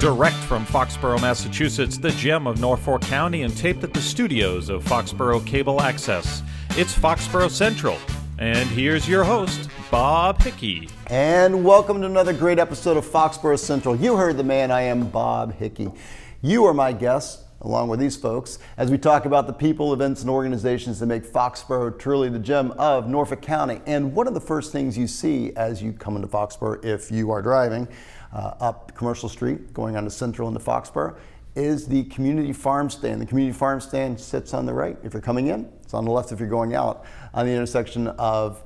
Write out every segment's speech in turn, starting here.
Direct from Foxborough, Massachusetts, the gem of Norfolk County, and taped at the studios of Foxborough Cable Access. It's Foxborough Central. And here's your host, Bob Hickey. And welcome to another great episode of Foxborough Central. You heard the man, I am Bob Hickey. You are my guest, along with these folks, as we talk about the people, events, and organizations that make Foxborough truly the gem of Norfolk County. And one of the first things you see as you come into Foxborough, if you are driving up Commercial Street, going onto Central into Foxborough, is the community farm stand. The community farm stand sits on the right if you're coming in. It's on the left if you're going out, on the intersection of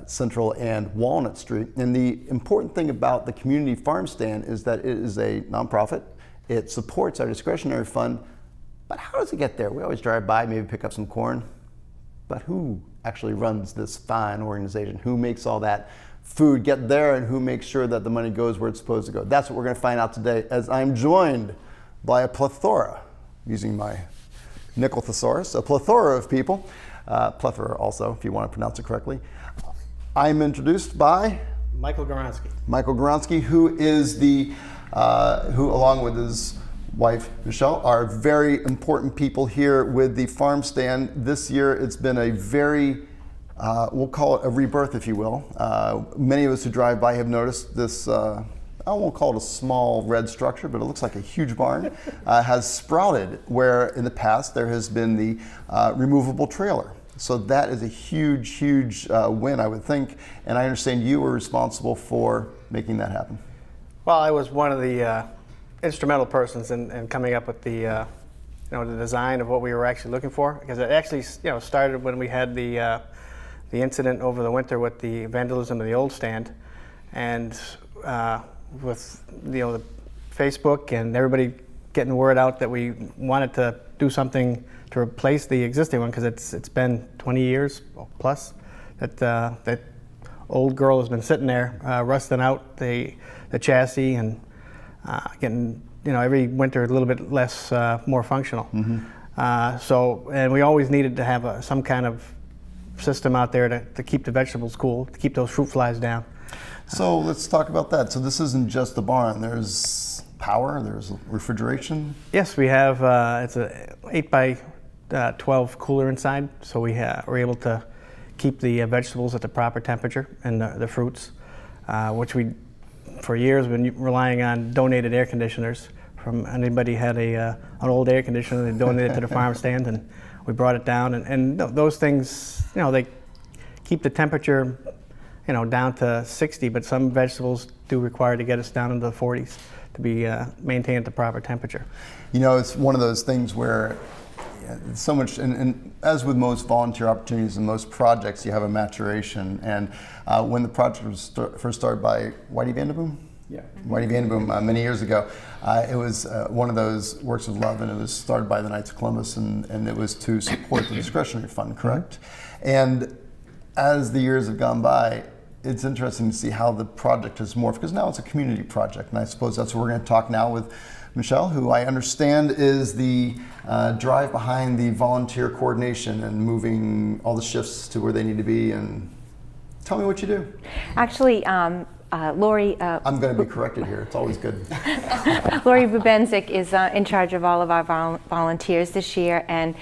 Central and Walnut Street. And the important thing about the community farm stand is that it is a nonprofit. It supports our discretionary fund, but how does it get there? We always drive by, maybe pick up some corn, but who actually runs this fine organization? Who makes all that food get there, and who makes sure that the money goes where it's supposed to go? That's what we're going to find out today, as I'm joined by a plethora, using my nickel thesaurus, a plethora of people, plethora also, if you want to pronounce it correctly. I'm introduced by Michael Goronsky. Michael Goronsky, who is the, who along with his wife, Michelle, are very important people here with the farm stand. This year, it's been a very, we'll call it a rebirth, if you will. Many of us who drive by have noticed this, I won't call it a small red structure, but it looks like a huge barn, has sprouted where in the past there has been the removable trailer. So that is a huge, huge win, I would think. And I understand you were responsible for making that happen. Well, I was one of the instrumental persons in coming up with the, the design of what we were actually looking for, because it actually, started when we had the incident over the winter with the vandalism of the old stand, and with the Facebook and everybody getting word out that we wanted to do something to replace the existing one, because it's been 20 years plus that that old girl has been sitting there rusting out the chassis and getting every winter a little bit less more functional. Mm-hmm. So, and we always needed to have some kind of system out there to keep the vegetables cool, to keep those fruit flies down. So let's talk about that. So this isn't just the barn. There's power, there's refrigeration. Yes, we have, it's a 8 by 12 cooler inside, so we're able to keep the vegetables at the proper temperature and the fruits, which we, for years, been relying on donated air conditioners. From anybody had an old air conditioner, they donated it to the farm stand, and we brought it down. And those things, they keep the temperature down to 60, but some vegetables do require to get us down into the 40s to be maintained at the proper temperature. It's one of those things where so much, and as with most volunteer opportunities and most projects, you have a maturation. And when the project was first started by Whitey Vanderboom, Whitey Vanderboom many years ago, it was one of those works of love, and it was started by the Knights of Columbus, and it was to support the discretionary fund, correct? Mm-hmm. And as the years have gone by, it's interesting to see how the project has morphed, because now it's a community project, and I suppose that's what we're going to talk now with Michelle, who I understand is the drive behind the volunteer coordination and moving all the shifts to where they need to be. And tell me what you do. Actually, Lori... I'm going to be corrected here. It's always good. Lori Bubenzik is in charge of all of our volunteers this year, and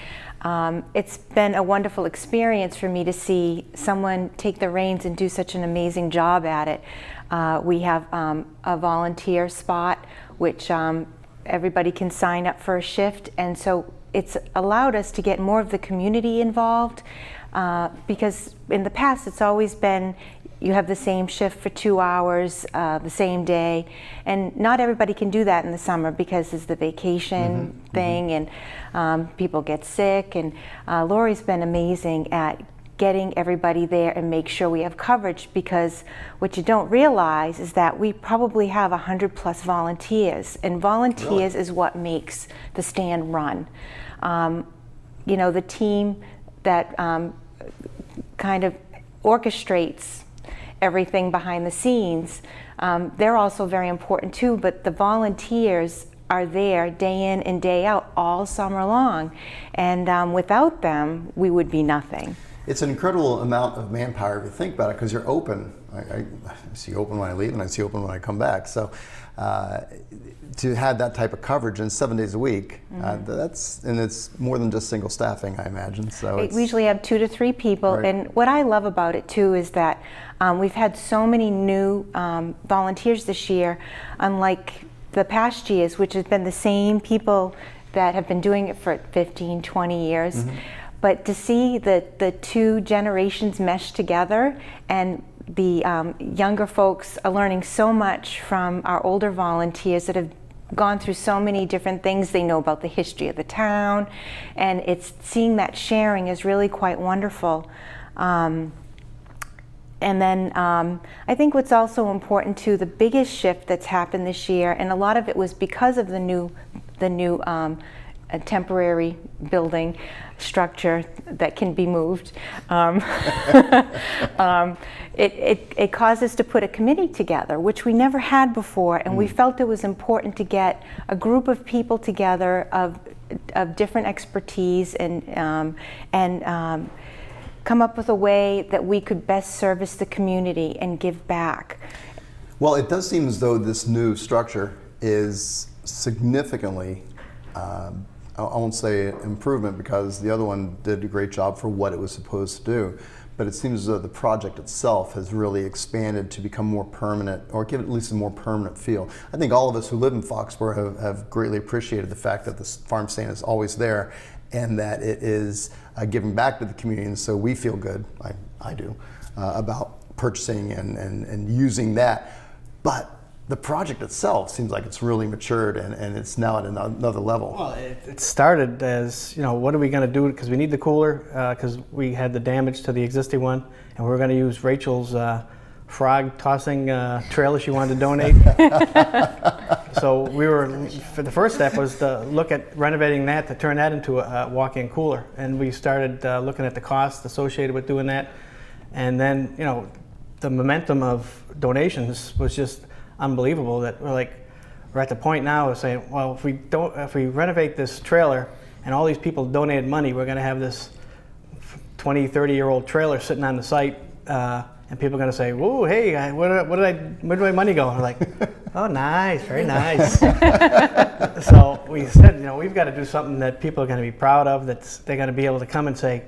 it's been a wonderful experience for me to see someone take the reins and do such an amazing job at it. We have a volunteer spot, which everybody can sign up for a shift, and so it's allowed us to get more of the community involved, because in the past it's always been you have the same shift for 2 hours the same day, and not everybody can do that in the summer because it's the vacation thing, and people get sick, and Lori's been amazing at getting everybody there and make sure we have coverage, because what you don't realize is that we probably have 100 plus volunteers, and volunteers is what makes the stand run. The team that kind of orchestrates everything behind the scenes, they're also very important too, but the volunteers are there day in and day out all summer long, and without them we would be nothing. It's an incredible amount of manpower if you think about it, because you're open. I see open when I leave, and I see open when I come back. So to have that type of coverage in 7 days a week, and it's more than just single staffing, I imagine. So we usually have 2 to 3 people, Right. and what I love about it too is that we've had so many new volunteers this year, unlike the past years, which has been the same people that have been doing it for 15, 20 years. But to see the 2 generations mesh together, and the younger folks are learning so much from our older volunteers that have gone through so many different things. They know about the history of the town, and it's seeing that sharing is really quite wonderful. And then I think what's also important too, the biggest shift that's happened this year, and a lot of it was because of the new temporary building structure that can be moved. It caused us to put a committee together, which we never had before, and we felt it was important to get a group of people together of different expertise and come up with a way that we could best service the community and give back. Well, it does seem as though this new structure is significantly, I won't say improvement, because the other one did a great job for what it was supposed to do, but it seems as though the project itself has really expanded to become more permanent, or give it at least a more permanent feel. I think all of us who live in Foxborough have greatly appreciated the fact that this farm stand is always there, and that it is giving back to the community, and so we feel good, I do, about purchasing and using that. But the project itself seems like it's really matured, and it's now at another level. Well, it started as, what are we going to do, because we need the cooler, because we had the damage to the existing one, and we were going to use Rachel's frog tossing trailer she wanted to donate. So the first step was to look at renovating that, to turn that into a walk-in cooler. And we started looking at the costs associated with doing that. And then, the momentum of donations was just unbelievable, that we're at the point now of saying, well, if we renovate this trailer and all these people donated money, we're going to have this 20, 30-year-old trailer sitting on the site, and people are going to say, whoa, hey, where did my money go? And we're like, oh, nice, very nice. So we said, we've got to do something that people are going to be proud of, that they're going to be able to come and say,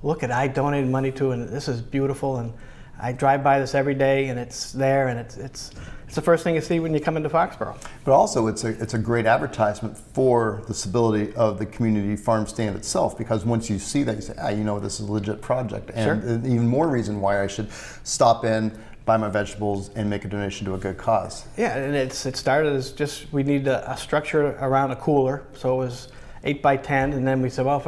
look I donated money to, and this is beautiful, and I drive by this every day, and it's there, and it's the first thing you see when you come into Foxborough. But also, it's a great advertisement for the stability of the community farm stand itself, because once you see that, you say, this is a legit project. And Sure. Even more reason why I should stop in, buy my vegetables, and make a donation to a good cause. Yeah, and it started as just, we need a structure around a cooler. So it was 8 by 10, and then we said, well, if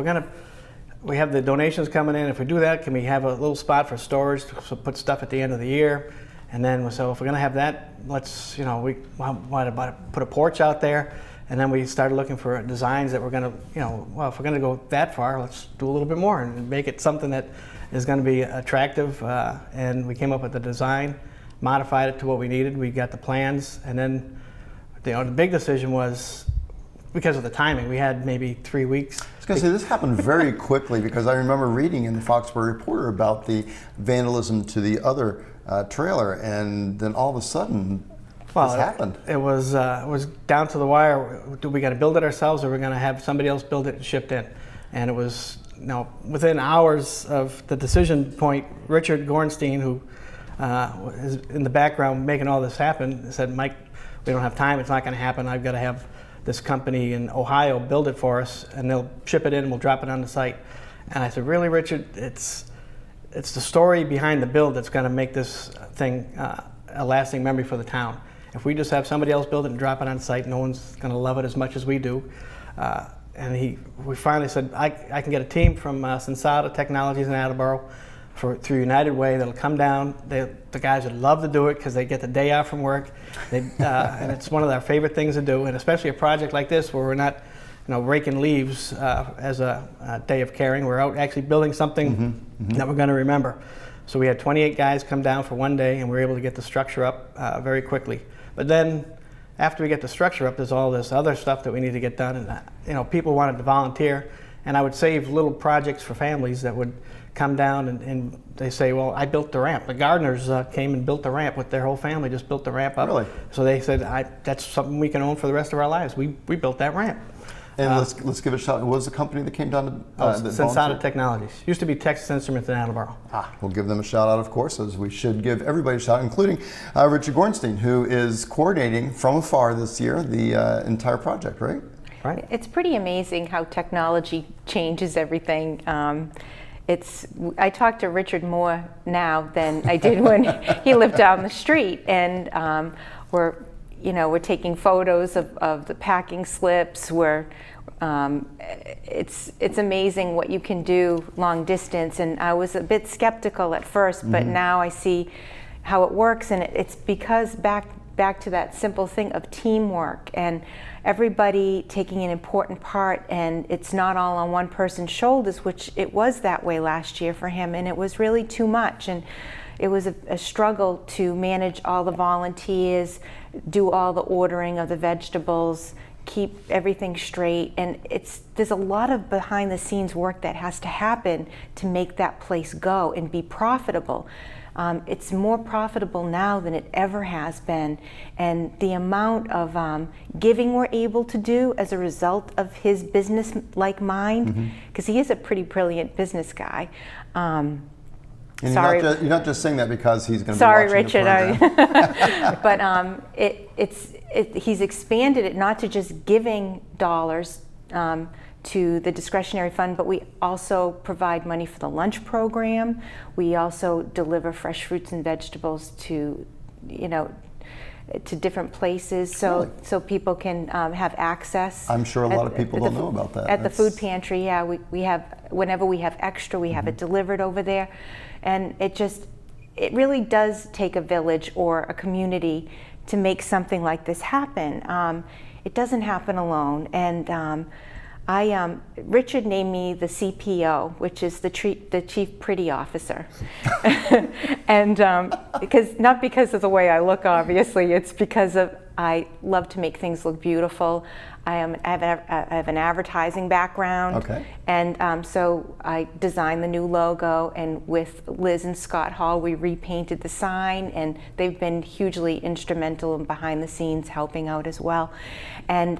we have the donations coming in, if we do that, can we have a little spot for storage to put stuff at the end of the year? And then so if we're going to have that, let's, what about put a porch out there? And then we started looking for designs that we're going to, if we're going to go that far, let's do a little bit more and make it something that is going to be attractive. And we came up with a design, modified it to what we needed. We got the plans, and then the big decision was, because of the timing, we had maybe 3 weeks. I was going to say, this happened very quickly, because I remember reading in the Foxborough Reporter about the vandalism to the other trailer, and then all of a sudden, this happened. It was down to the wire. Do we got to build it ourselves, or we're going to have somebody else build it and shipped in? And it was, within hours of the decision point, Richard Gornstein, who is in the background making all this happen, said, Mike, we don't have time. It's not going to happen. I've got to have this company in Ohio build it for us, and they'll ship it in, and we'll drop it on the site. And I said, really, Richard? It's the story behind the build that's going to make this thing a lasting memory for the town. If we just have somebody else build it and drop it on site, no one's going to love it as much as we do. And we finally said, I can get a team from Sensata Technologies in Attleboro through United Way that'll come down. The guys would love to do it because they get the day off from work. And it's one of their favorite things to do, and especially a project like this where we're not raking leaves as a day of caring. We're out actually building something that we're going to remember. So we had 28 guys come down for one day, and we were able to get the structure up very quickly. But then after we get the structure up, there's all this other stuff that we need to get done, and people wanted to volunteer, and I would save little projects for families that would come down and they say, well, I built the ramp. The gardeners came and built the ramp with their whole family, just built the ramp up. Really? So they said, that's something we can own for the rest of our lives. We built that ramp. And let's give it a shot. What was the company that came down to Sensata volunteer? Technologies. Used to be Texas Instruments in Attleboro. We'll give them a shout out, of course, as we should give everybody a shout, including Richard Gornstein, who is coordinating from afar this year the entire project, right? Right. It's pretty amazing how technology changes everything. I talk to Richard more now than I did when he lived down the street, and we're taking photos of the packing slips. It's amazing what you can do long distance, and I was a bit skeptical at first, but now I see how it works, and it's because back to that simple thing of teamwork and everybody taking an important part, and it's not all on one person's shoulders, which it was that way last year for him, and it was really too much, and it was a struggle to manage all the volunteers, do all the ordering of the vegetables, keep everything straight, and there's a lot of behind the scenes work that has to happen to make that place go and be profitable. It's more profitable now than it ever has been, and the amount of giving we're able to do as a result of his business-like mind, because he is a pretty brilliant business guy. And Sorry, you're not just saying that because he's going to sorry, be watching Richard. the program. But he's expanded it not to just giving dollars to the discretionary fund, but we also provide money for the lunch program. We also deliver fresh fruits and vegetables to different places, so people can have access. I'm sure a lot of people don't know about that. At the food pantry, yeah, we have, whenever we have extra, we have it delivered over there, and it really does take a village or a community to make something like this happen. It doesn't happen alone, and Richard named me the CPO, which is the Chief Pretty Officer, and not because of the way I look, obviously, it's because I love to make things look beautiful. I have an advertising background, and so I designed the new logo, and with Liz and Scott Hall, we repainted the sign, and they've been hugely instrumental and behind the scenes helping out as well, and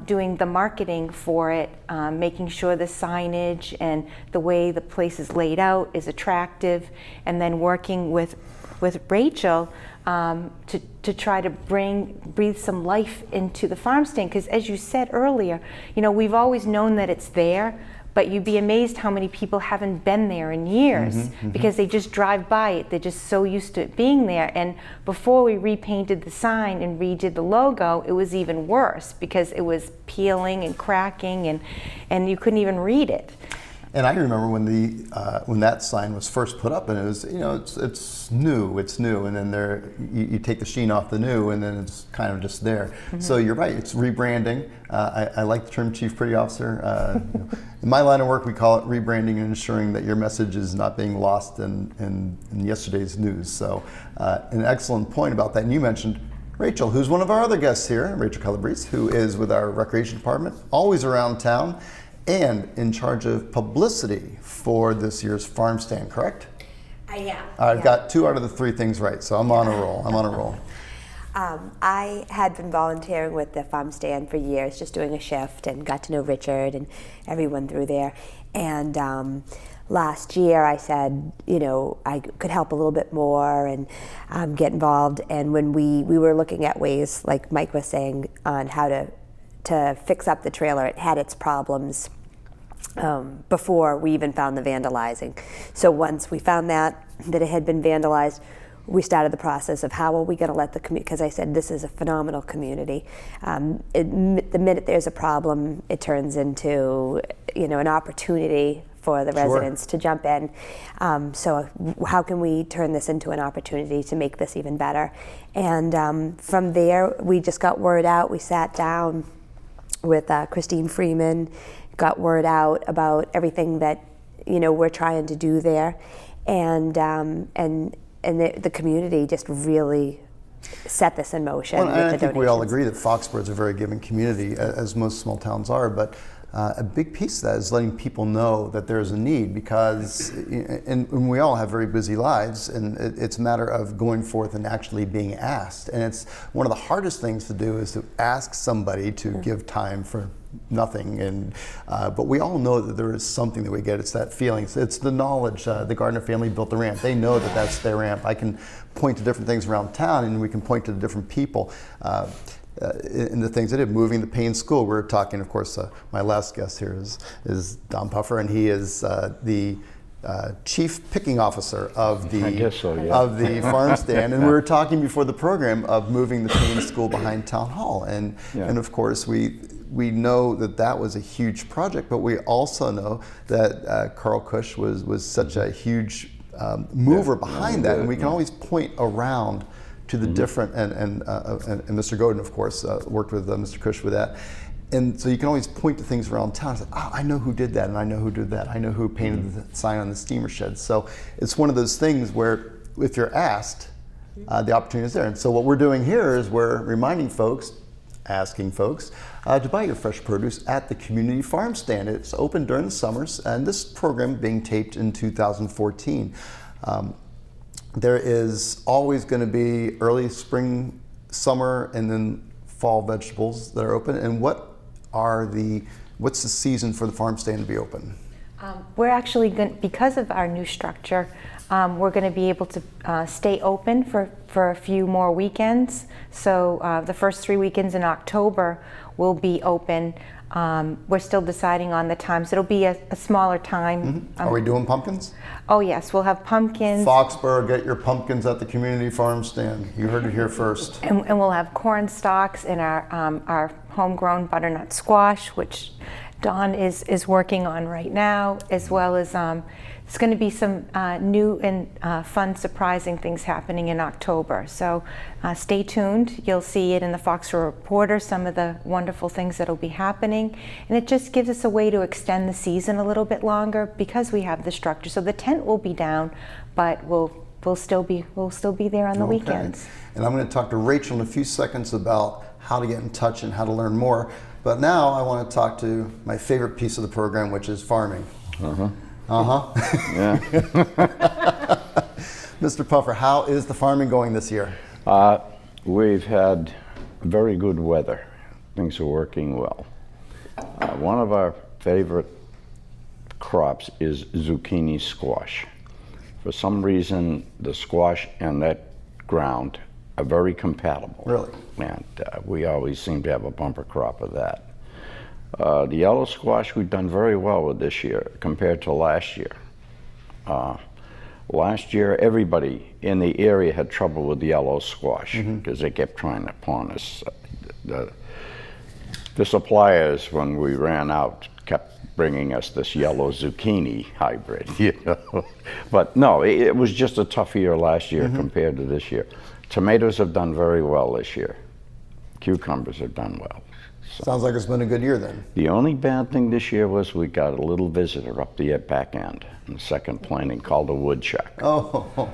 doing the marketing for it, making sure the signage and the way the place is laid out is attractive, and then working with Rachel to try to breathe some life into the farm stand, because as you said earlier, we've always known that it's there, but you'd be amazed how many people haven't been there in years because they just drive by it. They're just so used to it being there. And before we repainted the sign and redid the logo, it was even worse because it was peeling and cracking, and you couldn't even read it. And I remember when that sign was first put up, and it was, it's new, and then you take the sheen off the new, and then it's kind of just there. So you're right, it's rebranding. I like the term Chief Pretty Officer. In my line of work, we call it rebranding and ensuring that your message is not being lost in yesterday's news. So an excellent point about that. And you mentioned Rachel, who's one of our other guests here, Rachel Calabrese, who is with our recreation department, always around town, and in charge of publicity for this year's farm stand, correct? I am. I've got 2 out of the 3 things right, so I'm on a roll. I had been volunteering with the farm stand for years, just doing a shift, and got to know Richard and everyone through there. And last year I said, I could help a little bit more and get involved. And when we were looking at ways, like Mike was saying, on how to fix up the trailer, it had its problems before we even found the vandalizing. So once we found that it had been vandalized, we started the process of how are we going to let the community, because I said this is a phenomenal community. The minute there's a problem, it turns into an opportunity for the residents to jump in. So how can we turn this into an opportunity to make this even better? And from there, we just got word out. We sat down with Christine Freeman, got word out about everything that we're trying to do there, and the community just really set this in motion. Well, and I think we all agree that Foxborough is a very giving community, as most small towns are. But a big piece of that is letting people know that there's a need, because and we all have very busy lives, and it's a matter of going forth and actually being asked. And it's one of the hardest things to do is to ask somebody to give time for nothing. And but we all know that there is something that we get. It's that feeling. It's the knowledge. The Gardner family built the ramp. They know that that's their ramp. I can point to different things around town, and we can point to the different people. In the things they did, moving the Payne School. We're talking, of course, my last guest here is Don Puffer, and he is the chief picking officer of the of the farm stand. And we were talking before the program of moving the Payne School behind Town Hall, and of course we know that that was a huge project, but we also know that Carl Cush was such a huge mover behind that, and we can always point around to the different, and Mr. Godin, of course, worked with Mr. Cush with that. And so you can always point to things around town and say, oh, I know who did that, and I know who did that. I know who painted the sign on the steamer shed. So it's one of those things where if you're asked, the opportunity is there. And so what we're doing here is we're reminding folks, asking folks, to buy your fresh produce at the community farm stand. It's open during the summers, and this program being taped in 2014. There is always going to be early spring, summer, and then fall vegetables that are open. And what's the season for the farm stand to be open? We're actually going, because of our new structure, we're going to be able to stay open for a few more weekends. So the first 3 weekends in October will be open. We're still deciding on the times. It'll be a smaller time. Are we doing pumpkins? Oh yes, we'll have pumpkins. Foxborough, get your pumpkins at the community farm stand. You heard it here first. And we'll have corn stalks and our homegrown butternut squash, which Don is working on right now, as well as there's going to be some new and fun, surprising things happening in October. So stay tuned. You'll see it in the Foxborough Reporter, some of the wonderful things that will be happening. And it just gives us a way to extend the season a little bit longer because we have the structure. So the tent will be down, but we'll still be there on the weekends. And I'm going to talk to Rachel in a few seconds about how to get in touch and how to learn more. But now I want to talk to my favorite piece of the program, which is farming. Yeah. Mr. Puffer, how is the farming going this year? We've had very good weather. Things are working well. One of our favorite crops is zucchini squash. For some reason, the squash and that ground are very compatible. Really? And we always seem to have a bumper crop of that. The yellow squash we've done very well with this year compared to last year. Last year, everybody in the area had trouble with the yellow squash because they kept trying to pawn us. The suppliers, when we ran out, kept bringing us this yellow zucchini hybrid. You know? But no, it was just a tough year last year compared to this year. Tomatoes have done very well this year. Cucumbers have done well. So sounds like it's been a good year then. The only bad thing this year was we got a little visitor up the back end in the second planting called a woodchuck. Oh.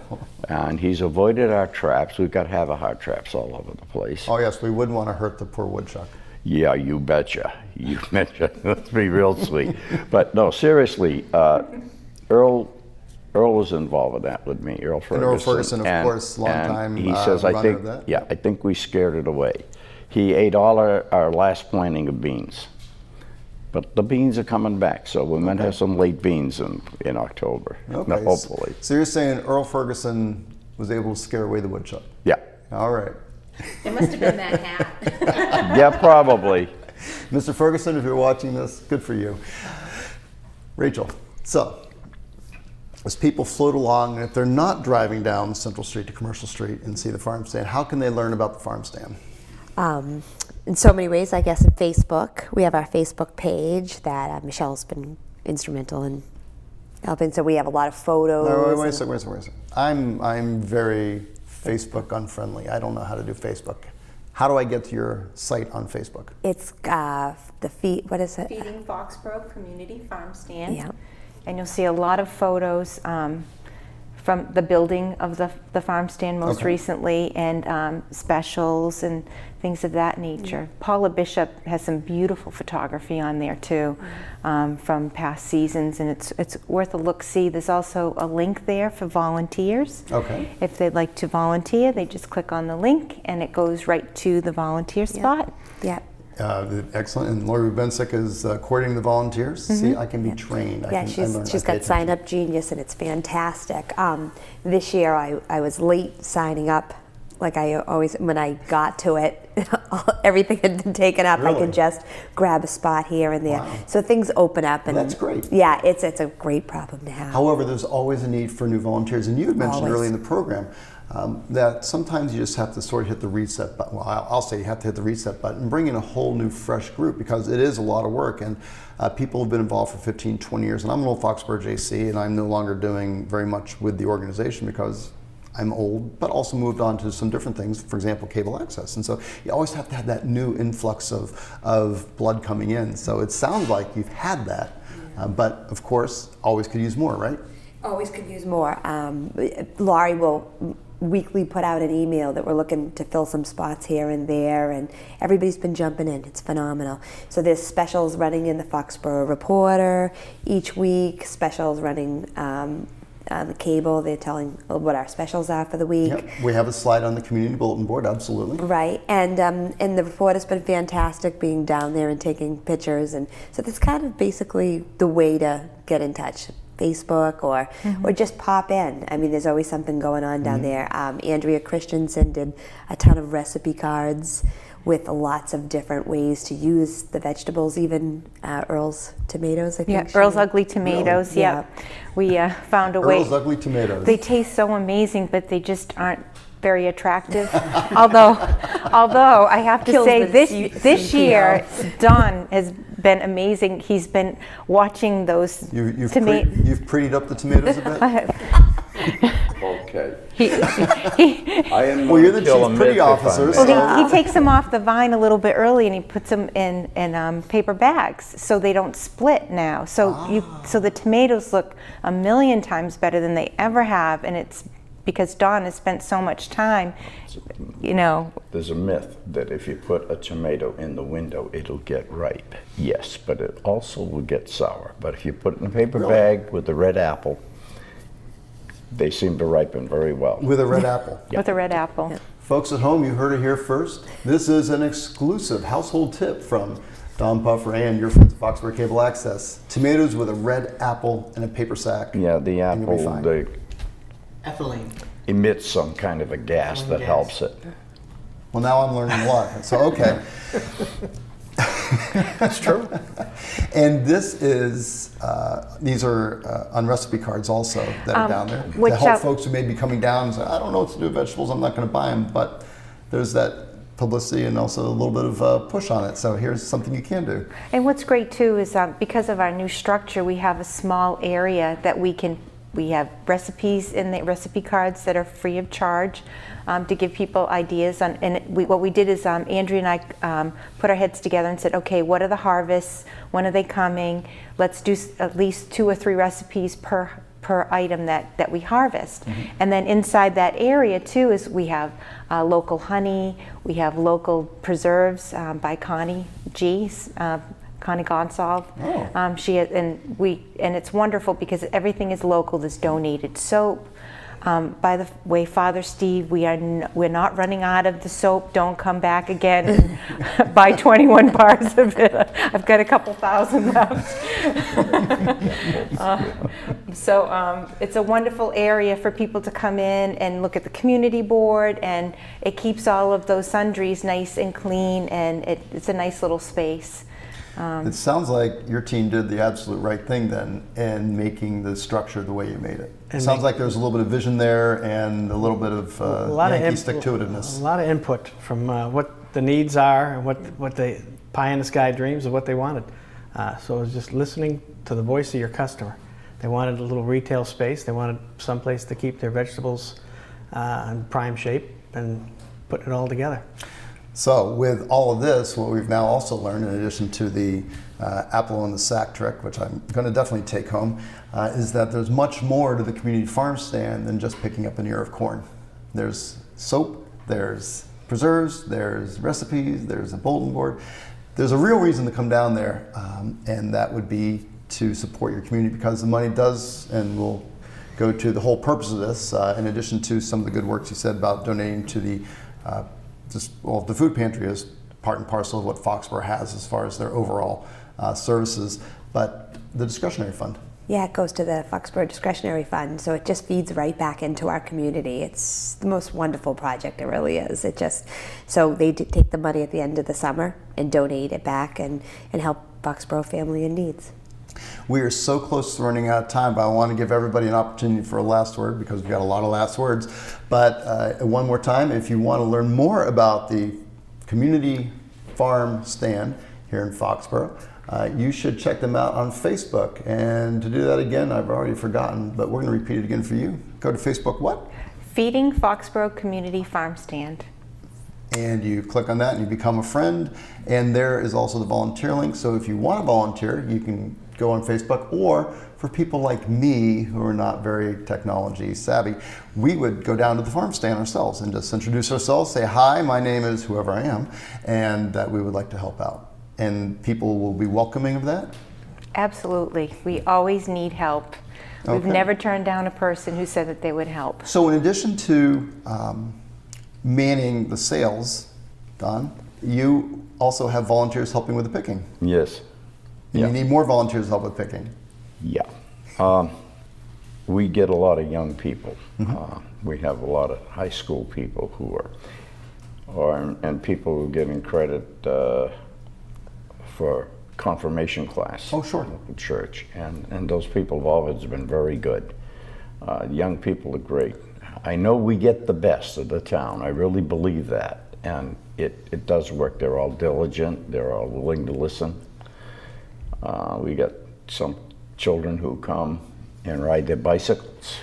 And he's avoided our traps. We've got haverhart traps all over the place. Oh yes, we wouldn't want to hurt the poor woodchuck. Yeah, you betcha. You betcha. Let's be real sweet. But no, seriously, Earl was involved with that with me, Earl Ferguson. And Earl Ferguson, of course, long time he says, runner of that. Yeah, I think we scared it away. He ate all our last planting of beans. But the beans are coming back, so we might have some late beans in October, hopefully. So you're saying Earl Ferguson was able to scare away the woodchuck? Yeah. All right. It must have been that hat. Yeah, probably. Mr. Ferguson, if you're watching this, good for you. Rachel, so as people float along, and if they're not driving down Central Street to Commercial Street and see the farm stand, how can they learn about the farm stand? In so many ways, I guess, in Facebook. We have our Facebook page that Michelle's been instrumental in helping. So we have a lot of photos. No, wait a second. I'm very Facebook unfriendly. I don't know how to do Facebook. How do I get to your site on Facebook? It's what is it? Feeding Foxborough Community Farm Stand. Yeah. And you'll see a lot of photos from the building of the farm stand most Okay. recently, and specials and things of that nature. Paula Bishop has some beautiful photography on there too, from past seasons, and it's worth a look-see. There's also a link there for volunteers. Okay. If they'd like to volunteer, they just click on the link and it goes right to the volunteer spot. Yeah. Excellent. And Lori Bensick is coordinating the volunteers. See, I can be trained. I Yeah, can, she's got Sign Up Genius, and it's fantastic. This year I was late signing up. Like I always, when I got to it, everything had been taken up. I Really? could just grab a spot here and there. Wow. So things open up, and That's great. Yeah, it's a great problem to have. However, there's always a need for new volunteers. And you had mentioned Always. early in the program that sometimes you just have to sort of hit the reset button. Well, I'll say you have to hit the reset button and bring in a whole new, fresh group, because it is a lot of work. And people have been involved for 15, 20 years. And I'm an old Foxborough JC, and I'm no longer doing very much with the organization because I'm old, but also moved on to some different things, for example, cable access. And so you always have to have that new influx of blood coming in. So it sounds like you've had that, but of course, always could use more, right? Always could use more. Laurie will weekly put out an email that we're looking to fill some spots here and there, and everybody's been jumping in. It's phenomenal. So there's specials running in the Foxborough Reporter each week, specials running on the cable. They're telling what our specials are for the week. Yep. We have a slide on the community bulletin board, absolutely. Right, and the reporter's been fantastic being down there and taking pictures, and so that's kind of basically the way to get in touch. Facebook or just pop in. I mean, there's always something going on down there. Andrea Christensen did a ton of recipe cards with lots of different ways to use the vegetables, even Earl's tomatoes, I think. Yeah, Earl's Ugly Tomatoes. Really? Yeah, we found a way. Earl's Ugly Tomatoes. They taste so amazing, but they just aren't very attractive. although I have to Kills say the this year Don has been amazing. He's been watching those You've tomatoes. you've prettied up the tomatoes a bit? Okay. He I am Well, you're the gonna kill a chief pretty myth, if I officer, may. so- Well, he takes them off the vine a little bit early, and he puts them in paper bags so they don't split now. So so the tomatoes look a million times better than they ever have, and it's because Don has spent so much time, you know. There's a myth that if you put a tomato in the window, it'll get ripe. Yes, but it also will get sour. But if you put it in a paper bag with the red apple, they seem to ripen very well. With a red apple. With a red apple. Folks at home, you heard it here first. This is an exclusive household tip from Don Puffer and your friends at Foxborough Cable Access. Tomatoes with a red apple in a paper sack. Yeah, the And you'll be apple fine. they Ethylene. emits some kind of a gas that gas. helps it. Well, now I'm learning a lot. So, okay. That's true. And this is, these are on recipe cards also that are down there. which To help I- folks who may be coming down and say, I don't know what to do with vegetables, I'm not going to buy them. But there's that publicity and also a little bit of push on it. So here's something you can do. And what's great too is because of our new structure, we have a small area that we have recipes in the recipe cards that are free of charge to give people ideas on. And what we did is Andrea and I put our heads together and said, okay, what are the harvests? When are they coming? Let's do at least 2 or 3 recipes per item that we harvest. And then inside that area too is we have local honey, we have local preserves by Connie G. Connie Gonsalve. And it's wonderful because everything is local. There's donated soap. By the way, Father Steve, we're not running out of the soap. Don't come back again and buy 21 bars of it. I've got a couple thousand left. So it's a wonderful area for people to come in and look at the community board, and it keeps all of those sundries nice and clean, and it's a nice little space. It sounds like your team did the absolute right thing then in making the structure the way you made it. It sounds like there's a little bit of vision there and a little bit of Yankee stick-to-itiveness. A lot of input from what the needs are and what the pie in the sky dreams of what they wanted. So it was just listening to the voice of your customer. They wanted a little retail space. They wanted someplace to keep their vegetables in prime shape and putting it all together. So with all of this, what we've now also learned, in addition to the apple in the sack trick, which I'm going to definitely take home, is that there's much more to the community farm stand than just picking up an ear of corn. There's soap, there's preserves, there's recipes, there's a bulletin board. There's a real reason to come down there, and that would be to support your community, because the money does and will go to the whole purpose of this, in addition to some of the good works you said about donating to the the food pantry is part and parcel of what Foxborough has as far as their overall services, but the discretionary fund. Yeah, it goes to the Foxborough Discretionary Fund, so it just feeds right back into our community. It's the most wonderful project, it really is. So they take the money at the end of the summer and donate it back and help Foxborough family in needs. We are so close to running out of time, but I want to give everybody an opportunity for a last word, because we've got a lot of last words. But one more time, if you want to learn more about the community farm stand here in Foxborough, you should check them out on Facebook. And to do that again, I've already forgotten, but we're going to repeat it again for you. Go to Facebook, what? Feeding Foxborough Community Farm Stand. And you click on that and you become a friend. And there is also the volunteer link. So if you want to volunteer, you can go on Facebook. Or for people like me who are not very technology savvy, we would go down to the farm stand ourselves and just introduce ourselves, say, hi, my name is whoever I am, and that we would like to help out. And people will be welcoming of that? Absolutely. We always need help. We've Okay. never turned down a person who said that they would help. So in addition to manning the sales, Don, you also have volunteers helping with the picking. Yes. And Yeah. you need more volunteers to help with picking. Yeah. We get a lot of young people. We have a lot of high school people who and people who are giving credit for confirmation class. Oh, sure. At the church, and those people have always been very good. Young people are great. I know we get the best of the town. I really believe that, and it does work. They're all diligent. They're all willing to listen. We got some children who come and ride their bicycles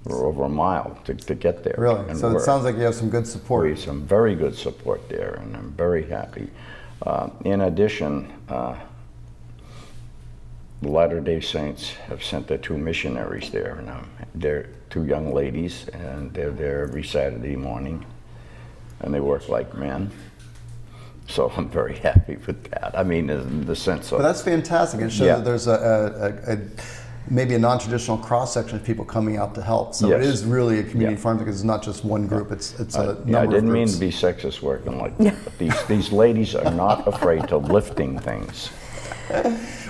for over a mile to get there. Really? and So it work. sounds like you have some good support. We have some very good support there, and I'm very happy. In addition, the Latter-day Saints have sent their 2 missionaries there, and they're 2 young ladies, and they're there every Saturday morning, and they work like men. So I'm very happy with that. I mean, in the sense of... But that's fantastic. It shows Yeah. that there's maybe a non-traditional cross-section of people coming out to help. So it Yes. is really a community Yeah. farm, because it's not just one group, it's a number Yeah, I of didn't mean groups. to be sexist working like that, but these ladies are not afraid to lifting things.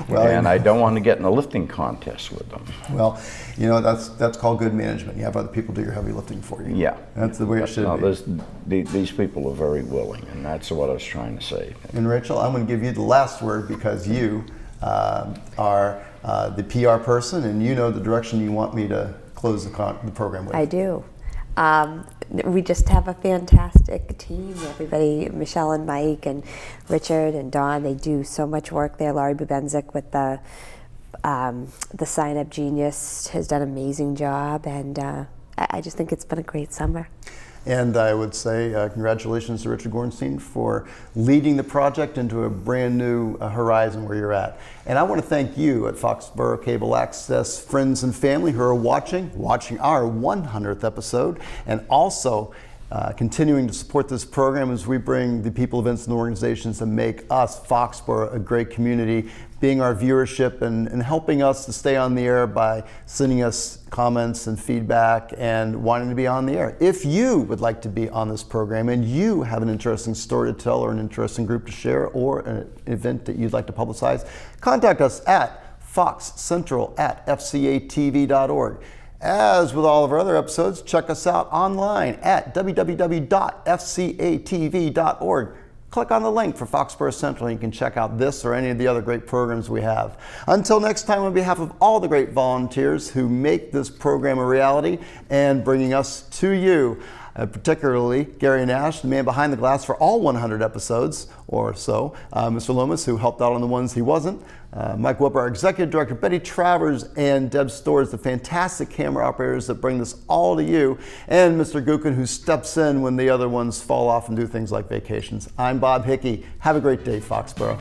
Well, And I don't want to get in a lifting contest with them. Well, you know, that's called good management. You have other people do your heavy lifting for you. Yeah. That's the way it should No, be. these people are very willing, and that's what I was trying to say. And Rachel, I'm going to give you the last word, because you are the PR person, and you know the direction you want me to close the program with. I do. We just have a fantastic team. Everybody, Michelle and Mike and Richard and Dawn, they do so much work there. Laurie Bubenzik with the Sign Up Genius has done an amazing job, and I just think it's been a great summer. And I would say congratulations to Richard Gorenstein for leading the project into a brand new horizon where you're at. And I want to thank you at Foxborough Cable Access, friends and family who are watching our 100th episode, and also continuing to support this program as we bring the people, events, and organizations that make us, Foxborough, a great community, being our viewership and helping us to stay on the air by sending us comments and feedback and wanting to be on the air. If you would like to be on this program and you have an interesting story to tell or an interesting group to share or an event that you'd like to publicize, contact us at foxcentral@fcatv.org. As with all of our other episodes, check us out online at www.fcatv.org. Click on the link for Foxborough Central and you can check out this or any of the other great programs we have. Until next time, on behalf of all the great volunteers who make this program a reality and bringing us to you, particularly Gary Nash, the man behind the glass for all 100 episodes or so, Mr. Lomas, who helped out on the ones he wasn't, Mike Webber, our executive director, Betty Travers, and Deb Storrs, the fantastic camera operators that bring this all to you, and Mr. Gukin, who steps in when the other ones fall off and do things like vacations. I'm Bob Hickey. Have a great day, Foxborough.